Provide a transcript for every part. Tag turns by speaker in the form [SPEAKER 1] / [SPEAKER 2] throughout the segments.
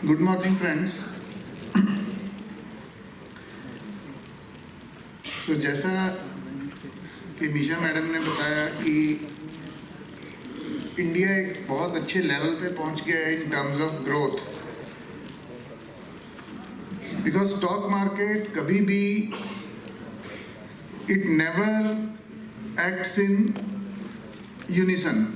[SPEAKER 1] Good morning friends. तो जैसा कि मीशा मैडम ने बताया कि इंडिया एक बहुत अच्छे लेवल पे पहुंच गया है इन terms of growth, because stock market कभी भी it never acts in unison.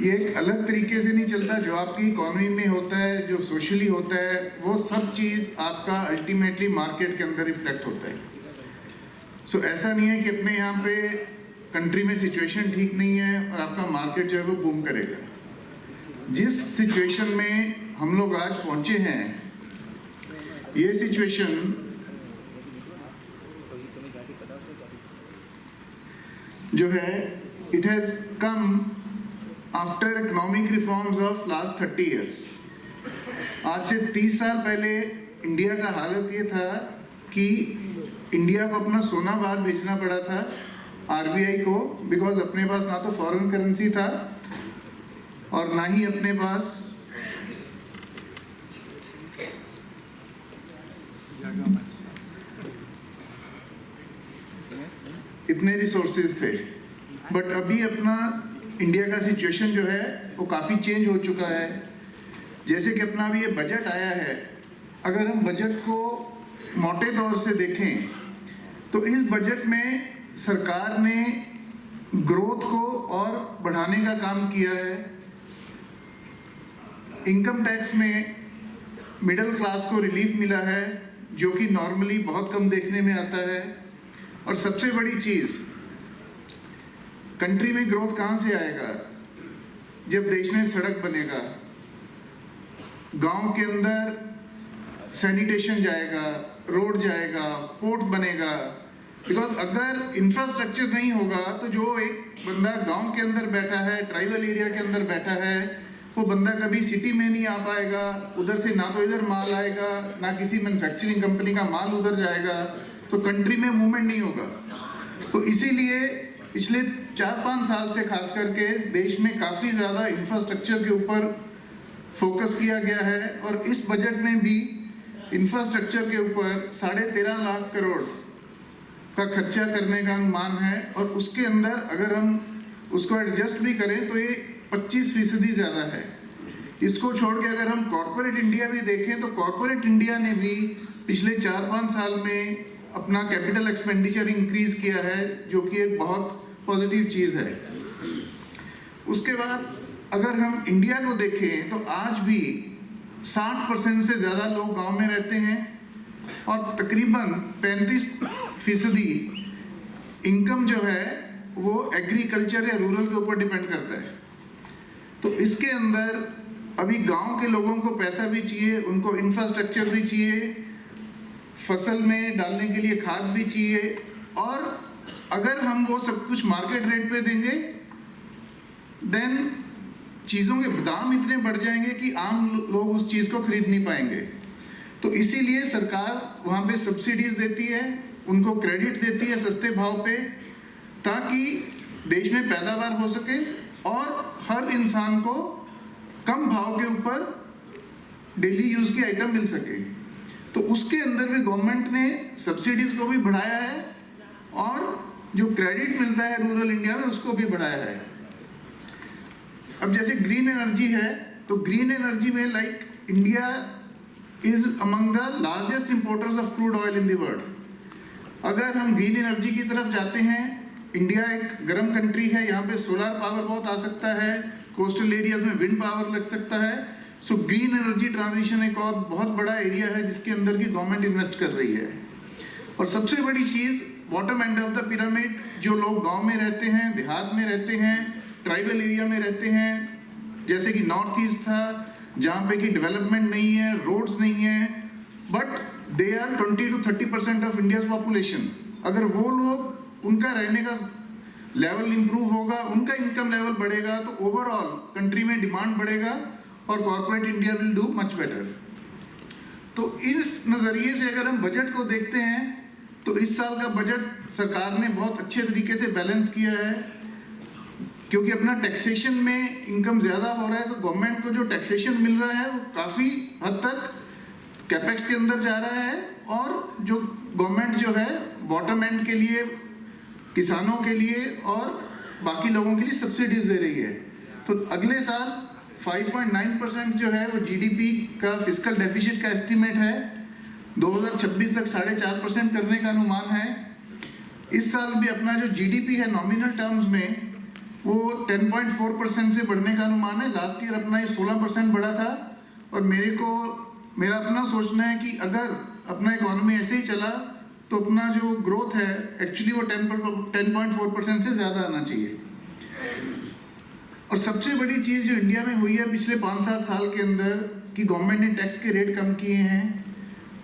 [SPEAKER 1] ये एक अलग तरीके से नहीं चलता। जो आपकी इकोनॉमी में होता है, जो सोशली होता है, वो सब चीज़ आपका अल्टीमेटली मार्केट के अंदर रिफ्लेक्ट होता है। सो ऐसा नहीं है कि अपने यहाँ पे कंट्री में सिचुएशन ठीक नहीं है और आपका मार्केट जो है वो बूम करेगा। जिस सिचुएशन में हम लोग आज पहुँचे हैं, ये सिचुएशन जो है it has come after economic reforms of last 30 years. आज से 30 साल पहले इंडिया का हालत ये था कि इंडिया को अपना सोना बाहर भेजना पड़ा था आरबीआई को, बिकॉज अपने पास ना तो फॉरेन करेंसी था और ना ही अपने पास इतने रिसोर्सेज थे। बट अभी अपना इंडिया का सिचुएशन जो है वो काफ़ी चेंज हो चुका है। जैसे कि अपना अभी ये बजट आया है, अगर हम बजट को मोटे तौर से देखें तो इस बजट में सरकार ने ग्रोथ को और बढ़ाने का काम किया है। इनकम टैक्स में मिडिल क्लास को रिलीफ मिला है, जो कि नॉर्मली बहुत कम देखने में आता है। और सबसे बड़ी चीज़, कंट्री में ग्रोथ कहाँ से आएगा? जब देश में सड़क बनेगा, गांव के अंदर सैनिटेशन जाएगा, रोड जाएगा, पोर्ट बनेगा। बिकॉज अगर इंफ्रास्ट्रक्चर नहीं होगा तो जो एक बंदा गांव के अंदर बैठा है, ट्राइबल एरिया के अंदर बैठा है, वो बंदा कभी सिटी में नहीं आ पाएगा। उधर से ना तो इधर माल आएगा, ना किसी मैन्युफैक्चरिंग कंपनी का माल उधर जाएगा, तो कंट्री में मूवमेंट नहीं होगा। तो इसीलिए पिछले 4-5 साल से खास करके देश में काफ़ी ज़्यादा इंफ्रास्ट्रक्चर के ऊपर फोकस किया गया है। और इस बजट में भी इंफ्रास्ट्रक्चर के ऊपर 13.5 लाख करोड़ का खर्चा करने का अनुमान है। और उसके अंदर अगर हम उसको एडजस्ट भी करें तो ये 25% ज़्यादा है। इसको छोड़ के अगर हम कॉरपोरेट इंडिया भी देखें तो कॉरपोरेट इंडिया ने भी पिछले 4-5 साल में अपना कैपिटल एक्सपेंडिचर इंक्रीज किया है, जो कि एक बहुत पॉजिटिव चीज़ है। उसके बाद अगर हम इंडिया को देखें तो आज भी 60% से ज़्यादा लोग गांव में रहते हैं और तकरीबन 35% इनकम जो है वो एग्रीकल्चर या रूरल के ऊपर डिपेंड करता है। तो इसके अंदर अभी गांव के लोगों को पैसा भी चाहिए, उनको इंफ्रास्ट्रक्चर भी चाहिए, फसल में डालने के लिए खाद भी चाहिए। और अगर हम वो सब कुछ मार्केट रेट पे देंगे देन चीज़ों के दाम इतने बढ़ जाएंगे कि आम लोग उस चीज़ को खरीद नहीं पाएंगे। तो इसीलिए सरकार वहाँ पे सब्सिडीज देती है, उनको क्रेडिट देती है सस्ते भाव पे, ताकि देश में पैदावार हो सके और हर इंसान को कम भाव के ऊपर डेली यूज़ की आइटम मिल सके। तो उसके अंदर भी गवर्नमेंट ने सब्सिडीज़ को भी बढ़ाया है और जो क्रेडिट मिलता है रूरल इंडिया में उसको भी बढ़ाया है। अब जैसे ग्रीन एनर्जी है, तो ग्रीन एनर्जी में like India is among the largest importers of crude oil in the world. अगर हम ग्रीन एनर्जी की तरफ जाते हैं, इंडिया एक गर्म कंट्री है, यहाँ पे सोलर पावर बहुत आ सकता है, कोस्टल एरियाज में विंड पावर लग सकता है। सो ग्रीन एनर्जी ट्रांजिशन एक और बहुत बड़ा एरिया है जिसके अंदर की गवर्नमेंट इन्वेस्ट कर रही है। और सबसे बड़ी चीज़, bottom end of the pyramid, जो लोग गांव में रहते हैं, देहात में रहते हैं, ट्राइबल एरिया में रहते हैं, जैसे कि नॉर्थ ईस्ट था जहाँ पे कि डेवलपमेंट नहीं है, रोड्स नहीं है, but they are 20 to 30% of India's population. अगर वो लोग, उनका रहने का लेवल इंप्रूव होगा, उनका इनकम लेवल बढ़ेगा, तो ओवरऑल कंट्री में डिमांड बढ़ेगा और corporate India will do much better. तो इस नज़रिए से अगर हम बजट को देखते हैं तो इस साल का बजट सरकार ने बहुत अच्छे तरीके से बैलेंस किया है। क्योंकि अपना टैक्सेशन में इनकम ज़्यादा हो रहा है, तो गवर्नमेंट को जो टैक्सेशन मिल रहा है वो काफ़ी हद तक कैपेक्स के अंदर जा रहा है, और जो गवर्नमेंट जो है बॉटम एंड के लिए, किसानों के लिए और बाकी लोगों के लिए सब्सिडीज दे रही है। तो अगले साल 5.9% जो है वो जीडीपी का फिस्कल डेफिसिट का एस्टीमेट है, 2026 तक 4.5% करने का अनुमान है। इस साल भी अपना जो जीडीपी है नॉमिनल टर्म्स में वो 10.4% से बढ़ने का अनुमान है। लास्ट ईयर अपना ये 16% बढ़ा था, और मेरा अपना सोचना है कि अगर अपना इकोनॉमी ऐसे ही चला तो अपना जो ग्रोथ है एक्चुअली वो 10.4% से ज़्यादा आना चाहिए। और सबसे बड़ी चीज़ जो इंडिया में हुई है पिछले 5-7 साल के अंदर कि गवर्नमेंट ने टैक्स के रेट कम किए हैं,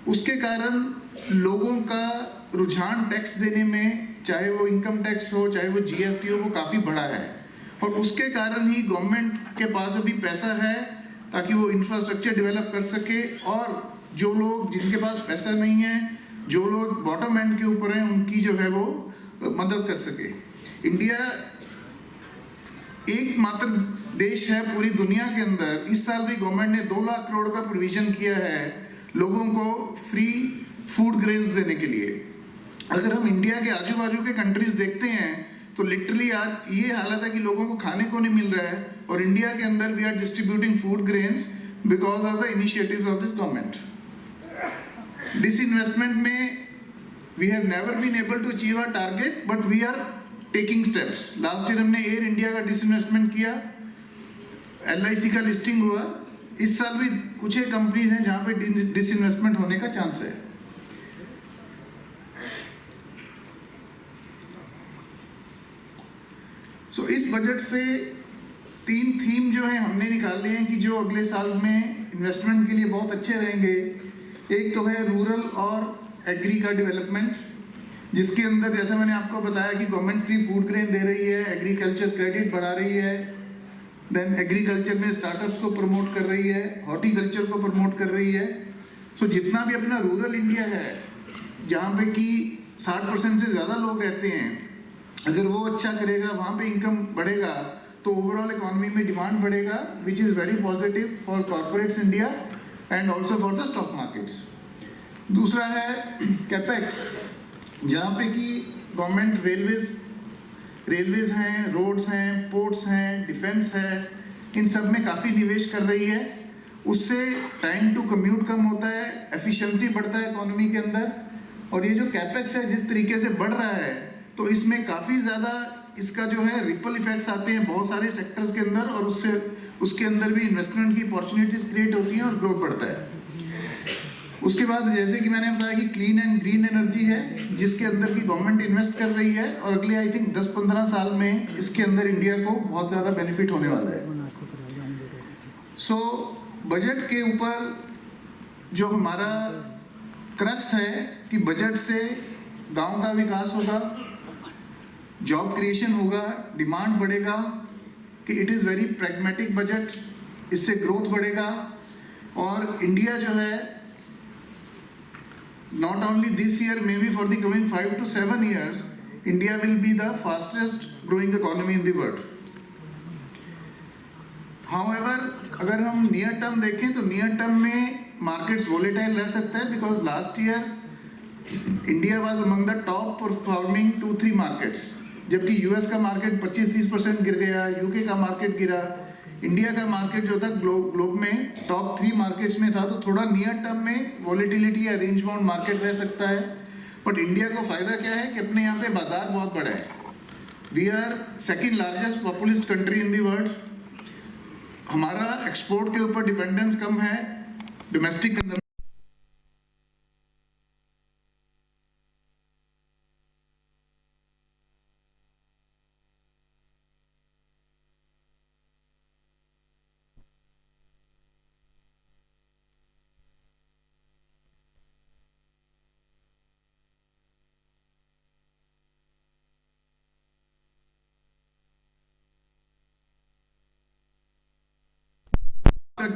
[SPEAKER 1] उसके कारण लोगों का रुझान टैक्स देने में, चाहे वो इनकम टैक्स हो चाहे वो जीएसटी हो, वो काफ़ी बढ़ा है। और उसके कारण ही गवर्नमेंट के पास अभी पैसा है ताकि वो इंफ्रास्ट्रक्चर डेवलप कर सके, और जो लोग जिनके पास पैसा नहीं है, जो लोग बॉटम एंड के ऊपर हैं, उनकी जो है वो मदद कर सके। इंडिया एकमात्र देश है पूरी दुनिया के अंदर, इस साल भी गवर्नमेंट ने 2 लाख करोड़ का प्रोविजन किया है लोगों को फ्री फूड ग्रेन्स देने के लिए। अगर हम इंडिया के आजू बाजू के कंट्रीज देखते हैं तो लिटरली आज ये हालत है कि लोगों को खाने को नहीं मिल रहा है, और इंडिया के अंदर we are distributing food grains because of the initiatives of this government. Disinvestment में we have never been able to achieve our target, but we are taking steps. Last year हमने एयर इंडिया का disinvestment किया, LIC का listing हुआ। इस साल भी कुछ एक कंपनीज हैं जहां पे डिसइन्वेस्टमेंट होने का चांस है। सो इस बजट से 3 थीम जो है हमने निकाले हैं कि जो अगले साल में इन्वेस्टमेंट के लिए बहुत अच्छे रहेंगे। एक तो है रूरल और एग्री का डेवलपमेंट, जिसके अंदर जैसे मैंने आपको बताया कि गवर्नमेंट फ्री फूड ग्रेन दे रही है, एग्रीकल्चर क्रेडिट बढ़ा रही है, देन एग्रीकल्चर में स्टार्टअप्स को प्रमोट कर रही है, हॉर्टिकल्चर को प्रमोट कर रही है। सो जितना भी अपना रूरल इंडिया है जहाँ पे कि 60% से ज़्यादा लोग रहते हैं, अगर वो अच्छा करेगा, वहाँ पे इनकम बढ़ेगा, तो ओवरऑल इकोनॉमी में डिमांड बढ़ेगा, which is very positive for corporates India and also for the stock markets. दूसरा है कैपेक्स, जहाँ पे कि गवर्नमेंट रेलवेज हैं, रोड्स हैं, पोर्ट्स हैं, डिफेंस है, इन सब में काफ़ी निवेश कर रही है। उससे टाइम टू कम्यूट कम होता है, एफिशिएंसी बढ़ता है इकोनॉमी के अंदर। और ये जो कैपेक्स है जिस तरीके से बढ़ रहा है, तो इसमें काफ़ी ज़्यादा इसका जो है रिपल इफेक्ट्स आते हैं बहुत सारे सेक्टर्स के अंदर, और उसके अंदर भी इन्वेस्टमेंट की अपॉर्चुनिटीज़ क्रिएट होती हैं और ग्रोथ बढ़ता है। उसके बाद जैसे कि मैंने बताया कि क्लीन एंड ग्रीन एनर्जी है, जिसके अंदर की गवर्नमेंट इन्वेस्ट कर रही है, और अगले आई थिंक 10-15 साल में इसके अंदर इंडिया को बहुत ज़्यादा बेनिफिट होने वाला है। सो बजट के ऊपर जो हमारा क्रक्स है कि बजट से गांव का विकास होगा, जॉब क्रिएशन होगा, डिमांड बढ़ेगा, कि it is very pragmatic budget, इससे ग्रोथ बढ़ेगा। और इंडिया जो है not only this year, maybe for the coming 5 to 7 years, India will be the fastest growing economy in the world. However, अगर हम नियर टर्म देखें तो नियर टर्म में मार्केट्स वोलेटाइल रह सकता है, because last year India was among the top performing 2-3 markets, जबकि US का मार्केट 25-30% गिर गया, यूके का मार्केट गिरा, इंडिया का मार्केट जो था ग्लोब में टॉप 3 मार्केट्स में था। तो थोड़ा नियर टर्म में वॉलेटिलिटी या रेंज बाउंड मार्केट रह सकता है। बट इंडिया को फ़ायदा क्या है कि अपने यहाँ पे बाजार बहुत बड़ा है। We are second largest populist country in the world. हमारा एक्सपोर्ट के ऊपर डिपेंडेंस कम है, डोमेस्टिक कंजम्पशन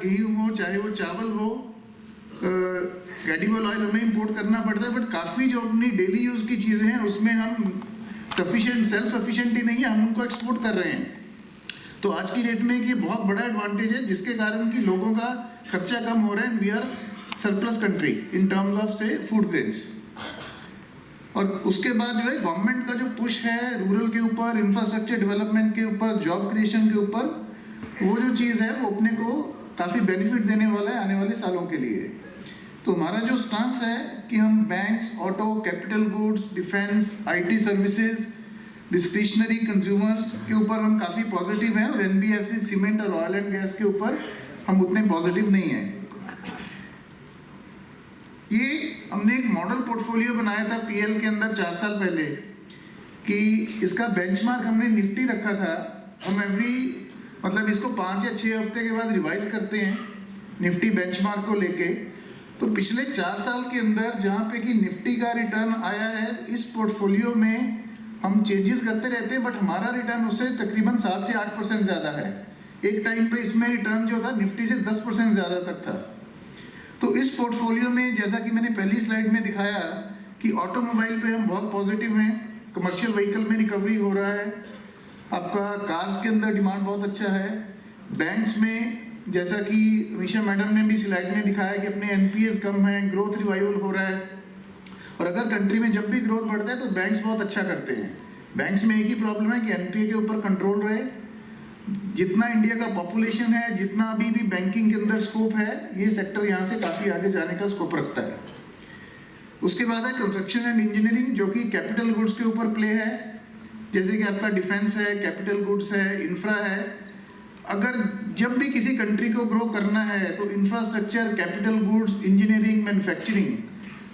[SPEAKER 1] गेहूं हो, चाहे वो चावल हो, एडिबल ऑयल हमें इंपोर्ट करना पड़ता है। बट काफ़ी जो अपनी डेली यूज़ की चीज़ें हैं उसमें हम सेल्फ सफिशिएंट ही नहीं है, हम उनको एक्सपोर्ट कर रहे हैं। तो आज की डेट में ये बहुत बड़ा एडवांटेज है, जिसके कारण कि लोगों का खर्चा कम हो रहा है। We are surplus country in terms of से फूड ग्रेन्स। और उसके बाद जो है गवर्नमेंट का जो पुश है रूरल के ऊपर, इंफ्रास्ट्रक्चर डेवलपमेंट के ऊपर, जॉब क्रिएशन के ऊपर, वो जो चीज़ है वो अपने को काफ़ी बेनिफिट देने वाला है आने वाले सालों के लिए। तो हमारा जो स्टांस है कि हम banks, auto, capital goods, defence, IT services, discretionary consumers के ऊपर हम काफ़ी पॉजिटिव हैं, और एनबीएफसी, सीमेंट और ऑयल एंड गैस के ऊपर हम उतने पॉजिटिव नहीं हैं। ये हमने एक मॉडल पोर्टफोलियो बनाया था पीएल के अंदर 4 साल पहले, कि इसका बेंचमार्क हमने निफ्टी रखा था। हम मतलब इसको 5 या 6 हफ्ते के बाद रिवाइज करते हैं निफ्टी बेंचमार्क को लेके। तो पिछले 4 साल के अंदर जहाँ पे कि निफ्टी का रिटर्न आया है, इस पोर्टफोलियो में हम चेंजेस करते रहते हैं, बट हमारा रिटर्न उससे तकरीबन 7 से 8% ज़्यादा है। एक टाइम पे इसमें रिटर्न जो था निफ्टी से 10% ज़्यादा तक था। तो इस पोर्टफोलियो में जैसा कि मैंने पहली स्लाइड में दिखाया कि ऑटोमोबाइल पे हम बहुत पॉजिटिव हैं, कमर्शियल व्हीकल में रिकवरी हो रहा है, आपका कार्स के अंदर डिमांड बहुत अच्छा है। बैंक्स में जैसा कि मीशा मैडम ने भी स्लाइड में दिखाया कि अपने एनपीएस कम है, ग्रोथ रिवाइवल हो रहा है। और अगर कंट्री में जब भी ग्रोथ बढ़ता है तो बैंक्स बहुत अच्छा करते हैं। बैंक्स में एक ही प्रॉब्लम है कि एनपीए के ऊपर कंट्रोल रहे। जितना इंडिया का पॉपुलेशन है, जितना अभी भी बैंकिंग के अंदर स्कोप है, ये सेक्टर यहाँ से काफ़ी आगे जाने का स्कोप रखता है। उसके बाद है कंस्ट्रक्शन एंड इंजीनियरिंग, जो कि कैपिटल गुड्स के ऊपर प्ले है, जैसे कि आपका डिफेंस है, कैपिटल गुड्स है, इंफ्रा है। अगर जब भी किसी कंट्री को ग्रो करना है तो infrastructure, capital goods, engineering, manufacturing,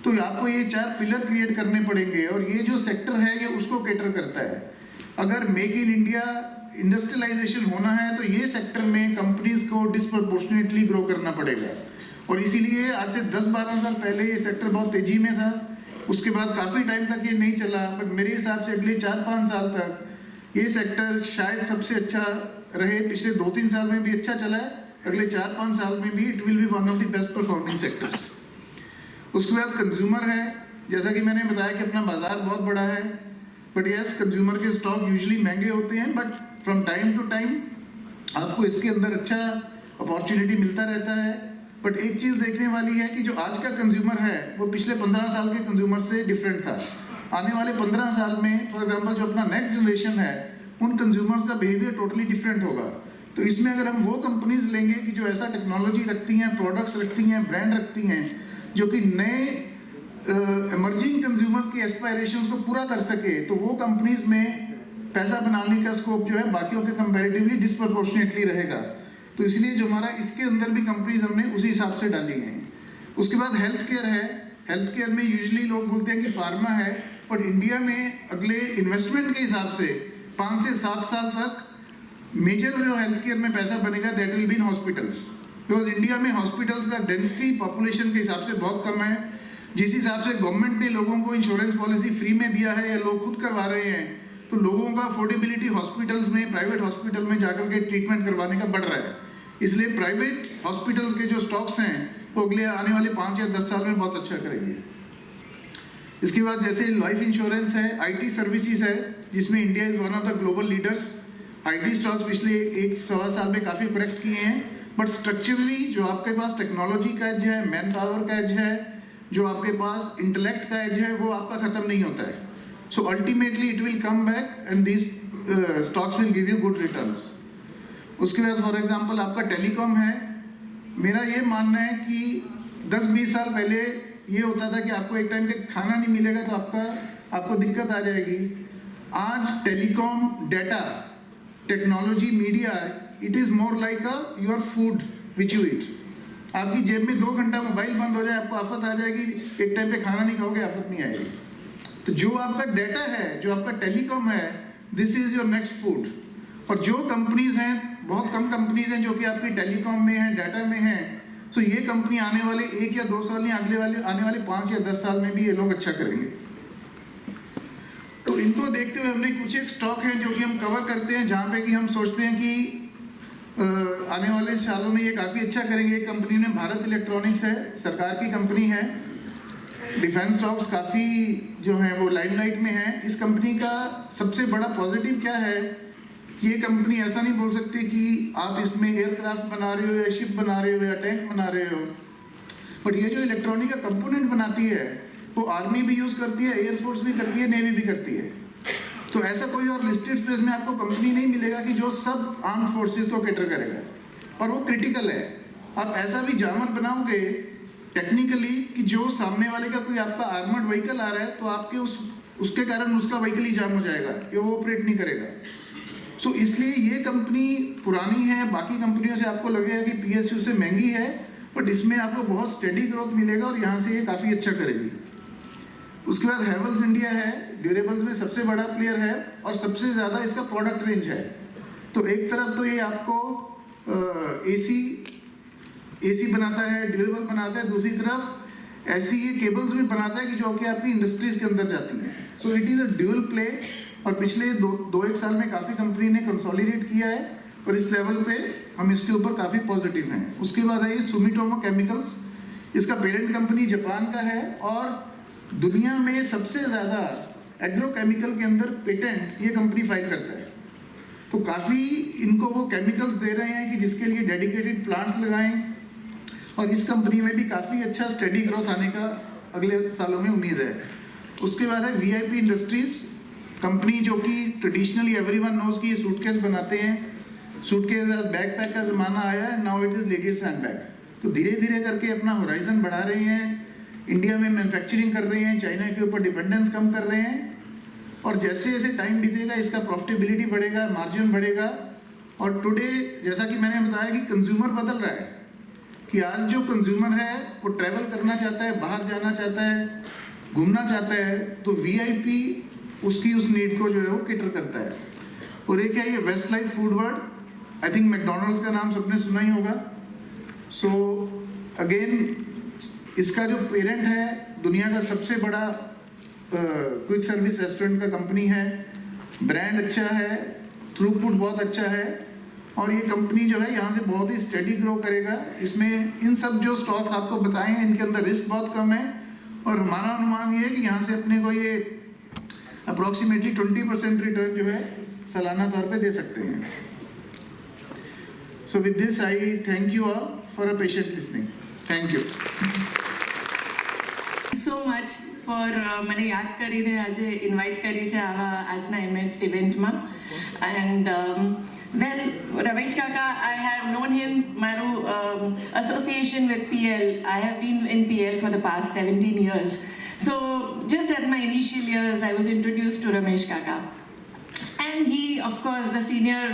[SPEAKER 1] तो आपको ये 4 पिलर क्रिएट करने पड़ेंगे, और ये जो सेक्टर है ये उसको कैटर करता है। अगर मेक इन इंडिया इंडस्ट्रियलाइजेशन होना है तो ये सेक्टर में कंपनीज को डिस्प्रपोर्शनेटली ग्रो करना पड़ेगा। और इसीलिए आज से 10-12 साल पहले ये सेक्टर बहुत तेजी में था, उसके बाद काफ़ी टाइम तक ये नहीं चला, बट मेरे हिसाब से अगले 4-5 साल तक ये सेक्टर शायद सबसे अच्छा रहे। पिछले 2-3 साल में भी अच्छा चला है, अगले 4-5 साल में भी it will be one of the best performing sectors. उसके बाद कंज्यूमर है, जैसा कि मैंने बताया कि अपना बाजार बहुत बड़ा है, बट यस कंज्यूमर के स्टॉक यूजुअली महंगे होते हैं, but from time to time आपको इसके अंदर अच्छा अपॉर्चुनिटी मिलता रहता है। बट एक चीज़ देखने वाली है कि जो आज का कंज्यूमर है वो पिछले 15 साल के कंज्यूमर से डिफरेंट था। आने वाले 15 साल में फॉर एग्जांपल जो अपना नेक्स्ट जनरेशन है, उन कंज्यूमर्स का बिहेवियर टोटली डिफरेंट होगा। तो इसमें अगर हम वो कंपनीज लेंगे कि जो ऐसा टेक्नोलॉजी रखती हैं, प्रोडक्ट्स रखती हैं, ब्रांड रखती हैं, जो कि नए इमर्जिंग कंज्यूमर्स की एस्पायरेशंस को पूरा कर सके, तो वो कंपनीज में पैसा बनाने का स्कोप जो है बाकियों के कंपैरेटिवली डिस्प्रपोर्शनेटली रहेगा। तो इसलिए जो हमारा इसके अंदर भी कंपनीज हमने उसी हिसाब से डाली हैं। उसके बाद हेल्थ केयर है। हेल्थ केयर में यूजुअली लोग बोलते हैं कि फार्मा है, बट इंडिया में अगले इन्वेस्टमेंट के हिसाब से 5 से 7 साल तक मेजर जो हेल्थ केयर में पैसा बनेगा that will be in hospitals. Because India में हॉस्पिटल्स का डेंसिटी पॉपुलेशन के हिसाब से बहुत कम है। जिस हिसाब से गवर्नमेंट ने लोगों को इंश्योरेंस पॉलिसी फ्री में दिया है या लोग खुद करवा रहे हैं, तो लोगों का अफोर्डेबिलिटी हॉस्पिटल्स में, प्राइवेट हॉस्पिटल में जाकर के ट्रीटमेंट करवाने का बढ़ रहा है। इसलिए प्राइवेट हॉस्पिटल्स के जो स्टॉक्स हैं वो अगले आने वाले 5 या 10 साल में बहुत अच्छा करेंगे। इसके बाद जैसे लाइफ इंश्योरेंस है, आईटी सर्विसेज है, जिसमें India is one of the global leaders. IT stocks पिछले 1-1.25 साल में काफ़ी करेक्ट किए हैं, बट स्ट्रक्चरली जो आपके पास टेक्नोलॉजी का एज है, मैन पावर का एज है, जो आपके पास इंटेलेक्ट का एज है, वो आपका ख़त्म नहीं होता है। So ultimately it will come back and this stocks will give you good returns. उसके बाद फॉर एग्जांपल आपका टेलीकॉम है। मेरा ये मानना है कि 10-20 साल पहले ये होता था कि आपको एक टाइम के खाना नहीं मिलेगा तो आपको दिक्कत आ जाएगी। आज telecom, data, technology, media, it is more like your food which you eat. आपकी जेब में 2 घंटा मोबाइल बंद हो जाए, आपको आफत आ जाएगी। एक टाइम पे खाना नहीं खाओगे, आफत नहीं आएगी। तो जो आपका डाटा है, जो आपका टेलीकॉम है, this is your next food. और जो कंपनीज हैं, बहुत कम कंपनीज हैं जो कि आपकी टेलीकॉम में हैं, डाटा में हैं। तो ये कंपनी आने वाले 1 या 2 साल नहीं, आने वाले 5 या 10 साल में भी ये लोग अच्छा करेंगे। तो इनको देखते हुए हमने कुछ एक स्टॉक हैं जो कि हम कवर करते हैं, जहाँ पे कि हम सोचते हैं कि आने वाले सालों में ये काफ़ी अच्छा करेंगे। एक कंपनी में भारत इलेक्ट्रॉनिक्स है, सरकार की कंपनी है। डिफेंस स्टॉक्स काफ़ी जो हैं वो लाइमलाइट में हैं। इस कंपनी का सबसे बड़ा पॉजिटिव क्या है ये कंपनी ऐसा नहीं बोल सकती कि आप इसमें एयरक्राफ्ट बना रहे हो या शिप बना रहे हो या टैंक बना रहे हो, बट ये जो इलेक्ट्रॉनिक का कंपोनेंट बनाती है वो आर्मी भी यूज़ करती है, एयरफोर्स भी करती है, नेवी भी करती है। तो ऐसा कोई और लिस्टेड स्पेस में आपको कंपनी नहीं मिलेगा कि जो सब आर्म्ड फोर्सेस को कैटर करेगा, और वो क्रिटिकल है। आप ऐसा भी जामर बनाओगे टेक्निकली कि जो सामने वाले का कोई आपका आर्मर्ड व्हीकल आ रहा है तो आपके उसके कारण उसका व्हीकल ही जाम हो जाएगा, कि वो ऑपरेट नहीं करेगा। सो इसलिए ये कंपनी पुरानी है, बाकी कंपनियों से आपको लगेगा कि PSU से महंगी है, बट इसमें आपको बहुत स्टेडी ग्रोथ मिलेगा और यहाँ से ये काफ़ी अच्छा करेगी। उसके बाद हैवेल्स इंडिया है, ड्यूरेबल्स में सबसे बड़ा प्लेयर है और सबसे ज़्यादा इसका प्रोडक्ट रेंज है। तो एक तरफ तो ये आपको AC बनाता है, ड्यूरेबल बनाता है, दूसरी तरफ ऐसी ये केबल्स भी बनाता है कि जो कि आपकी इंडस्ट्रीज के अंदर जाती हैं। So it is a dual play, और पिछले दो एक साल में काफ़ी कंपनी ने कंसोलिडेट किया है और इस लेवल पे हम इसके ऊपर काफ़ी पॉजिटिव हैं। उसके बाद है ये सुमिटोमो केमिकल्स, इसका पेरेंट कंपनी जापान का है और दुनिया में सबसे ज़्यादा एग्रोकेमिकल के अंदर पेटेंट ये कंपनी फाइल करता है। तो काफ़ी इनको वो केमिकल्स दे रहे हैं कि जिसके लिए डेडिकेटेड प्लांट्स लगाएं, और इस कंपनी में भी काफ़ी अच्छा स्टेडी ग्रोथ आने का अगले सालों में उम्मीद है। उसके बाद है VIP इंडस्ट्रीज़ कंपनी, जो कि ट्रेडिशनली एवरीवन नोज कि ये सूटकेस बनाते हैं। सूटकेस बैकपैक का ज़माना आया है, now it is ladies hand bag. तो धीरे धीरे करके अपना होराइजन बढ़ा रहे हैं, इंडिया में मैन्युफैक्चरिंग कर रहे हैं, चाइना के ऊपर डिपेंडेंस कम कर रहे हैं, और जैसे जैसे टाइम बीतेगा इसका प्रॉफिटेबिलिटी बढ़ेगा, मार्जिन बढ़ेगा। और टुडे जैसा कि मैंने बताया कि कंज्यूमर बदल रहा है, कि आज जो कंज्यूमर है वो ट्रैवल करना चाहता है, बाहर जाना चाहता है, घूमना चाहता है, तो VIP उसकी उस नीड को जो है वो कैटर करता है। और एक है ये Westlife Foodworld, I think McDonald's का नाम सबने सुना ही होगा। सो अगेन इसका जो पेरेंट है दुनिया का सबसे बड़ा क्विक सर्विस रेस्टोरेंट का कंपनी है, ब्रांड अच्छा है, थ्रूपुट बहुत अच्छा है, और ये कंपनी जो है यहाँ से बहुत ही स्टेडी ग्रो करेगा। इसमें इन सब जो स्टॉक आपको बताए हैं इनके अंदर रिस्क बहुत कम है, और हमारा अनुमान ये है कि यहाँ से अपने को ये अप्रॉक्सीमेटली 20% रिटर्न जो है सालाना तौर पे दे सकते हैं। So with this I thank you all for a patient listening. Thank you
[SPEAKER 2] so much for મને યાદ કરીને આજે ઇન્વાઇટ કરી છે આવા આજના ઇવેન્ટમાં. And then Ramesh Kaka, I have known him, મારું association with PL, I have been in PL for the past 17 years. So just at my initial years I was introduced to Ramesh Kaka, and he, of course, the senior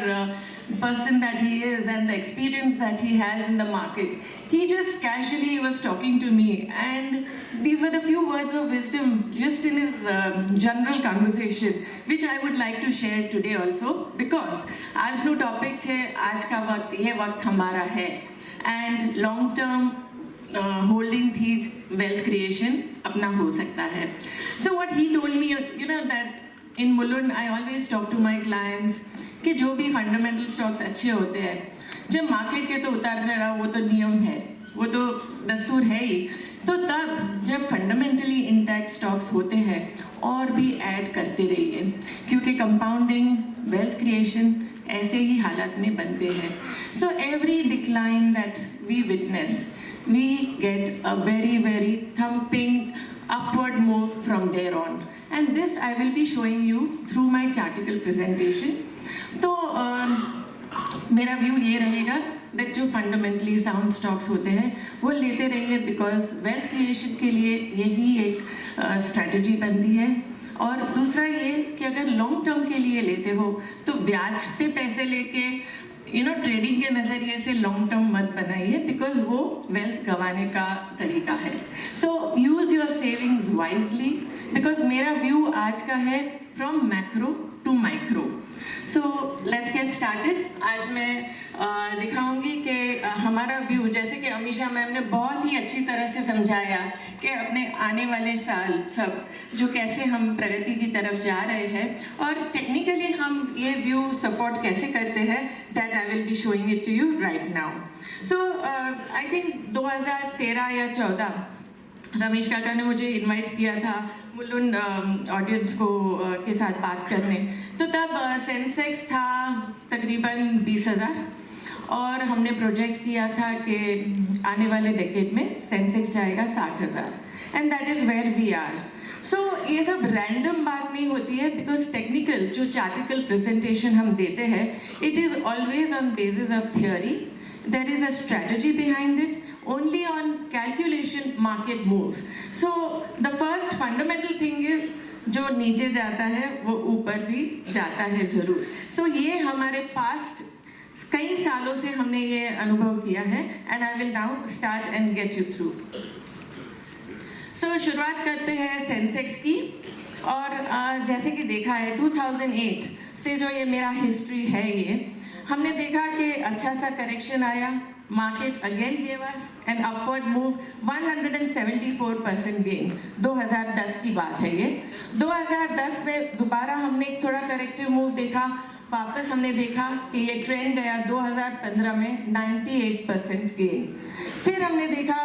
[SPEAKER 2] person that he is and the experience that he has in the market, he just casually was talking to me, and these were the few words of wisdom just in his general conversation, which I would like to share today also, because आज no topic है, आज का वक्त, ये वक्त हमारा है, and long term holding these wealth creation अपना हो सकता है. So what he told me, you know, that in Mulund I always talk to my clients कि जो भी फंडामेंटल स्टॉक्स अच्छे होते हैं, जब मार्केट के तो उतार चढ़ाव वो तो नियम है, वो तो दस्तूर है ही, तो तब जब फंडामेंटली इंटैक्ट स्टॉक्स होते हैं और भी ऐड करते रहिए, क्योंकि कंपाउंडिंग वेल्थ क्रिएशन ऐसे ही हालात में बनते हैं. So every decline that we witness, we get a very very thumping upward move from there on, and this I will be showing you through my chartical presentation. तो मेरा view ये रहेगा that जो फंडामेंटली साउंड स्टॉक्स होते हैं वो लेते रहिए, बिकॉज वेल्थ क्रिएशन के लिए यही एक स्ट्रैटेजी बनती है. और दूसरा ये कि अगर लॉन्ग टर्म के लिए लेते हो तो ब्याज पे पैसे लेके ट्रेडिंग के नज़रिए से लॉन्ग टर्म मत बनाइए, बिकॉज वो वेल्थ गंवाने का तरीका है. So use your savings wisely, because मेरा व्यू आज का है from macro to micro. So let's get started. आज मैं दिखाऊंगी कि हमारा व्यू, जैसे कि अमीशा मैम ने बहुत ही अच्छी तरह से समझाया कि अपने आने वाले साल सब जो कैसे हम प्रगति की तरफ जा रहे हैं और टेक्निकली हम ये व्यू सपोर्ट कैसे करते हैं, that I will be showing it to you right now. So I think 2013 या 14 रमेश काका ने मुझे इनवाइट किया था मुलुंड ऑडियंस को के साथ बात करने, तो तब सेंसेक्स था तकरीबन 20,000 और हमने प्रोजेक्ट किया था कि आने वाले डेकेड में सेंसेक्स जाएगा 60,000 and that is where we are. So ये सब रैंडम बात नहीं होती है, बिकॉज टेक्निकल जो चार्टिकल प्रेजेंटेशन हम देते हैं it is always on basis of theory, there is a strategy behind it, only on calculation market moves. So the first fundamental thing is जो नीचे जाता है वो ऊपर भी जाता है ज़रूर। So ये हमारे पास्ट कई सालों से हमने ये अनुभव किया है and I will now start and get you through. So शुरुआत करते हैं सेंसेक्स की, और जैसे कि देखा है 2008 से जो ये मेरा हिस्ट्री है, ये हमने देखा कि अच्छा सा करेक्शन आया, market again gave us an upward move, 174% gain. 2010 की बात है ये। 2010 में दोबारा हमने एक थोड़ा करेक्टिव मूव देखा, वापस हमने देखा कि ये ट्रेंड गया 2015 में 98% गेन। फिर हमने देखा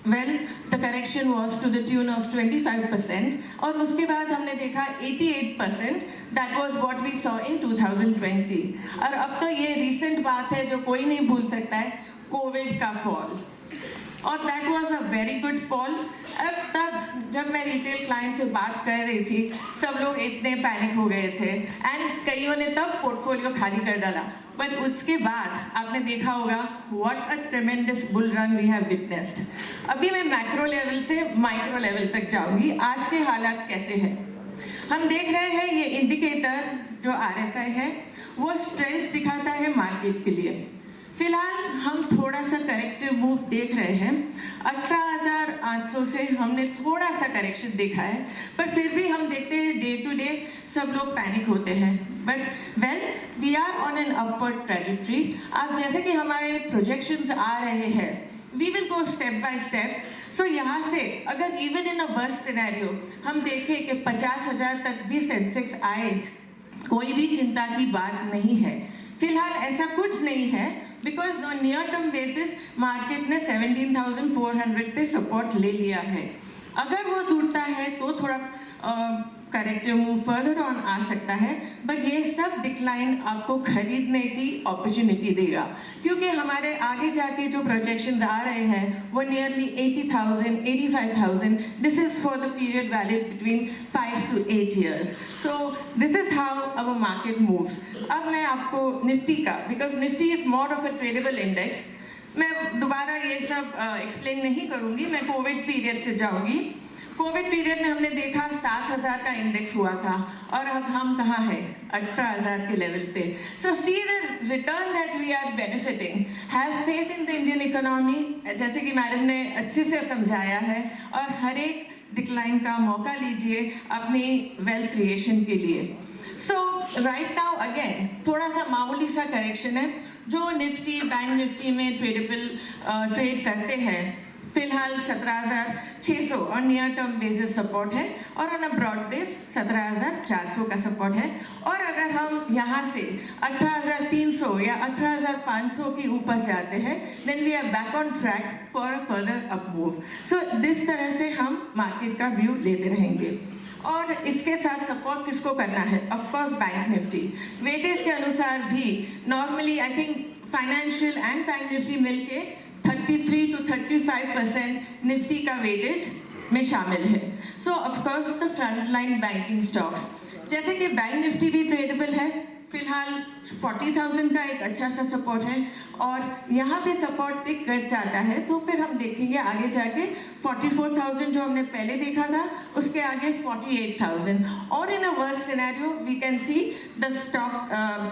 [SPEAKER 2] well the correction was to the tune of 25%, और उसके बाद हमने देखा 88%, that was what we saw in 2020। और अब तो ये recent बात है जो कोई नहीं भूल सकता है, कोविड का फॉल, और that was a very good fall. अब तब जब मैं रिटेल क्लाइंट से बात कर रही थी सब लोग इतने पैनिक हो गए थे एंड कईयों ने तब पोर्टफोलियो खाली कर डाला, बट उसके बाद आपने देखा होगा what a tremendous bull run we have witnessed. अभी मैं मैक्रो लेवल से माइक्रो लेवल तक जाऊंगी, आज के हालात कैसे हैं। हम देख रहे हैं ये इंडिकेटर जो RSI है वो स्ट्रेंथ दिखाता है मार्केट के लिए। फिलहाल हम थोड़ा सा करेक्टिव मूव देख रहे हैं, 18,800 से हमने थोड़ा सा करेक्शन देखा है, पर फिर भी हम देखते हैं डे टू डे सब लोग पैनिक होते हैं, but well we are on an upward trajectory. अब जैसे कि हमारे प्रोजेक्शंस आ रहे हैं, we will go step by step. So यहाँ से अगर even in a worst scenario हम देखें कि 50,000 तक भी सेंसेक्स आए, कोई भी चिंता की बात नहीं है। फिलहाल ऐसा कुछ नहीं है, because on near term basis market ने 17,400 पे सपोर्ट ले लिया है। अगर वो टूटता है तो थोड़ा करेक्टिव मूव फर्दर ऑन आ सकता है, बट ये सब डिक्लाइन आपको खरीदने की अपॉर्चुनिटी देगा, क्योंकि हमारे आगे जाके जो प्रोजेक्शंस आ रहे हैं वो nearly 80,000, 85,000। This is for the period valid between 5 to 8 years। So this is how our market moves. अब मैं आपको निफ्टी का, because Nifty is more of a tradable index, मैं दोबारा ये सब एक्सप्लेन नहीं करूँगी, मैं कोविड पीरियड से जाऊँगी। कोविड पीरियड में हमने देखा 7,000 का इंडेक्स हुआ था और अब हम कहाँ हैं, 18,000 के लेवल पे। So see the return that we are benefiting, have faith in the Indian economy, जैसे कि मैडम ने अच्छे से समझाया है, और हर एक डिक्लाइन का मौका लीजिए अपनी वेल्थ क्रिएशन के लिए। सो राइट नाउ अगेन थोड़ा सा मामूली सा करेक्शन है। जो निफ्टी, बैंक निफ्टी में ट्रेड करते हैं, फिलहाल 17,600 और नियर टर्म बेसिस सपोर्ट है, और ऑन अ ब्रॉड बेस 17,400 का सपोर्ट है। और अगर हम यहाँ से 18,300 या 18,500 के ऊपर जाते हैं, then we are back on track for a further up move. So this तरह से हम मार्केट का व्यू लेते रहेंगे। और इसके साथ सपोर्ट किसको करना है, ऑफकोर्स बैंक निफ्टी। वेटेज के अनुसार भी normally I think financial and bank Nifty मिलके 33 to 35% निफ्टी का वेटेज में शामिल है। So of course the front line banking stocks, जैसे कि बैंक निफ्टी भी ट्रेडेबल है, फिलहाल 40,000 का एक अच्छा सा सपोर्ट है, और यहाँ पे सपोर्ट टिक कर जाता है तो फिर हम देखेंगे आगे जाके 44,000 जो हमने पहले देखा था, उसके आगे 48,000, और in a worst scenario we can see the stock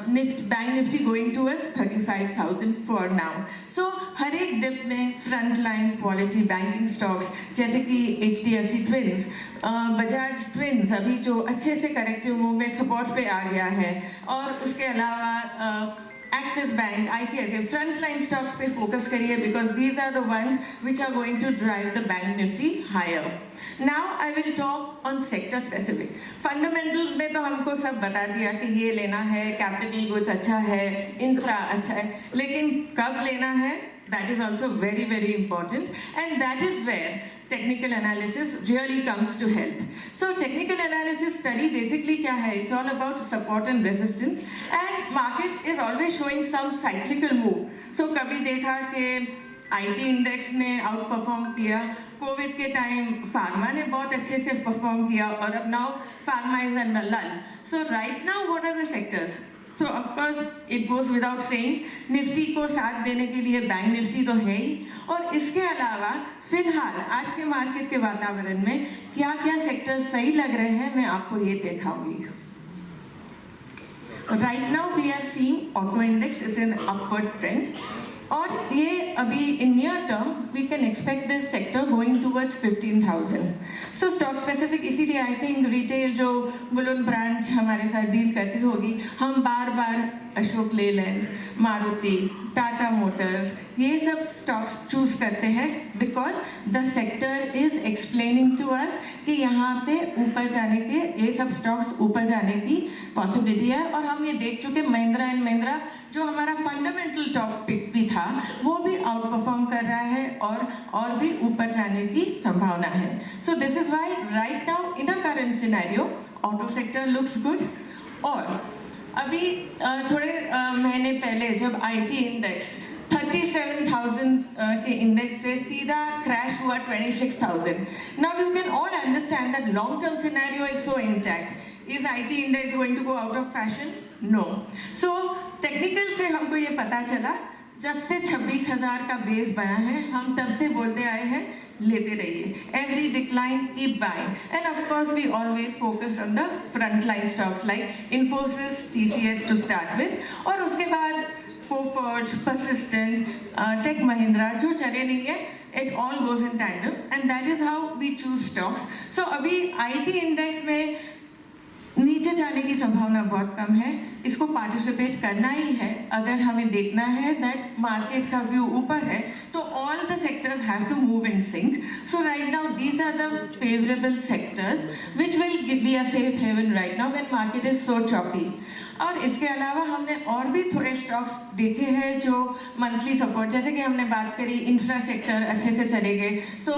[SPEAKER 2] bank Nifty going towards 35,000 for now. So हर एक डिप में front line quality banking stocks जैसे कि HDFC ट्विंस, बजाज ट्विंस अभी जो अच्छे से करेक्टिव मूव में सपोर्ट पे आ गया है, और उसके अलावा Axis bank, ICICI front line stocks पे फोकस करिए, because these are the ones which are going to drive the bank Nifty higher. Now I will talk on sector specific. Fundamentals में तो हमको सब बता दिया कि ये लेना है, कैपिटल गुड्स अच्छा है, इंफ्रा अच्छा है, लेकिन कब लेना है that is also very, very important. And that is where technical analysis really comes to help. So technical analysis study basically क्या है? It's all about support and resistance. And market is always showing some cyclical move. So कभी देखा कि IT index ने out perform किया, Covid के time pharma ने बहुत अच्छे से परफॉर्म किया, और अब now pharma is in lull. So right now what are the sectors? So of course it goes without saying, Nifty को साथ देने के लिए बैंक निफ्टी तो है ही, और इसके अलावा फिलहाल आज के मार्केट के वातावरण में क्या क्या सेक्टर्स सही लग रहे हैं मैं आपको ये दिखाऊंगी. Right now we are seeing auto index is in upward trend, और ये अभी in near term we can expect this sector going towards 15,000. So stock specific इसीलिए आई थिंक रिटेल जो बुलुन ब्रांच हमारे साथ डील करती होगी, हम बार बार अशोक लेलैंड, मारुति, टाटा मोटर्स, ये सब स्टॉक्स चूज करते हैं because the sector is explaining to us कि यहाँ पे ऊपर जाने के, ये सब स्टॉक्स ऊपर जाने की पॉसिबिलिटी है. और हम ये देख चुके, महिंद्रा एंड महिंद्रा जो हमारा फंडामेंटल टॉपिक भी था वो भी आउट परफॉर्म कर रहा है और भी ऊपर जाने की संभावना है. So this is why right now in a current scenario auto sector looks good. और अभी थोड़े महीने पहले जब IT इंडेक्स 37,000 के इंडेक्स से सीधा क्रैश हुआ 26,000. Now you can all understand that long term scenario is so intact. Is IT index going to go out of fashion? No. So technical से हमको ये पता चला, जब से 26,000 का बेस बना है हम तब से बोलते आए हैं लेते रहिए, every decline keep buying. And of course we always focus on the front line stocks like Infosys, TCS to start with, और उसके बाद कोफर्ज, परसिस्टेंट, टेक महिंद्रा जो चले नहीं है, it all goes in tandem and that is how we choose stocks. So अभी IT index में नीचे जाने की संभावना बहुत कम है, इसको पार्टिसिपेट करना ही है. अगर हमें देखना है दैट मार्केट का व्यू ऊपर है तो all the sectors have to move in sync. So right now these are the favourable sectors which will be a safe haven right now when market is so choppy. और इसके अलावा हमने और भी थोड़े स्टॉक्स देखे हैं जो मंथली सपोर्ट, जैसे कि हमने बात करी इंफ्रा सेक्टर अच्छे से चले गए, तो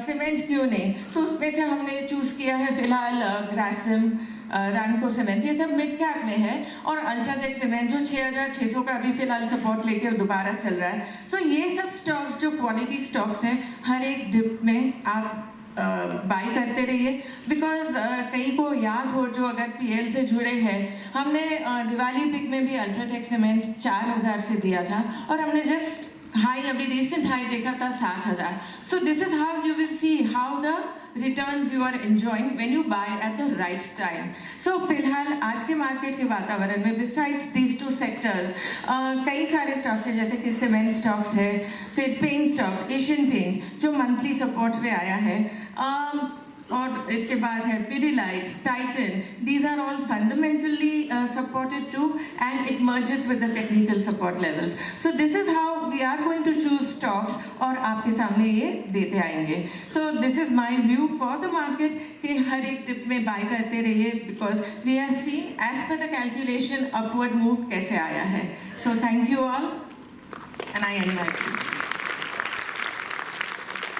[SPEAKER 2] सीमेंट क्यों नहीं. सो उसमें से हमने चूज़ किया है फिलहाल ग्रासिम, रैंको सीमेंट, ये सब मिड कैप में है, और अल्ट्राटेक सीमेंट जो 6,600 का अभी फिलहाल सपोर्ट लेके दोबारा चल रहा है. सो ये सब स्टॉक्स जो क्वालिटी स्टॉक्स हैं, हर एक डिप में आप बाई करते रहिए. बिकॉज कई को याद हो जो अगर PL से जुड़े हैं, हमने दिवाली पिक में भी अल्ट्राटेक सीमेंट 4,000 से दिया था, और हमने जस्ट हाई, अभी रिसेंट हाई देखा था 7,000. So this is how you will see how the returns you are enjoying when you buy at the right time. So फिलहाल आज के मार्केट के वातावरण में बिसाइड्स दीज टू सेक्टर्स कई सारे स्टॉक्स हैं, जैसे कि सीमेंट स्टॉक्स है, फिर पेंट स्टॉक्स, एशियन पेंट जो मंथली सपोर्ट पे आया है, और इसके बाद है Pidilite, Titan. These are all fundamentally supported to and it merges with the technical support levels. So this is how we are going to choose stocks, और आपके सामने ये देते आएंगे. So this is my view for the market कि हर एक dip में बाय करते रहिए, because we are seeing as per the calculation upward move कैसे आया है. So thank you all and I and my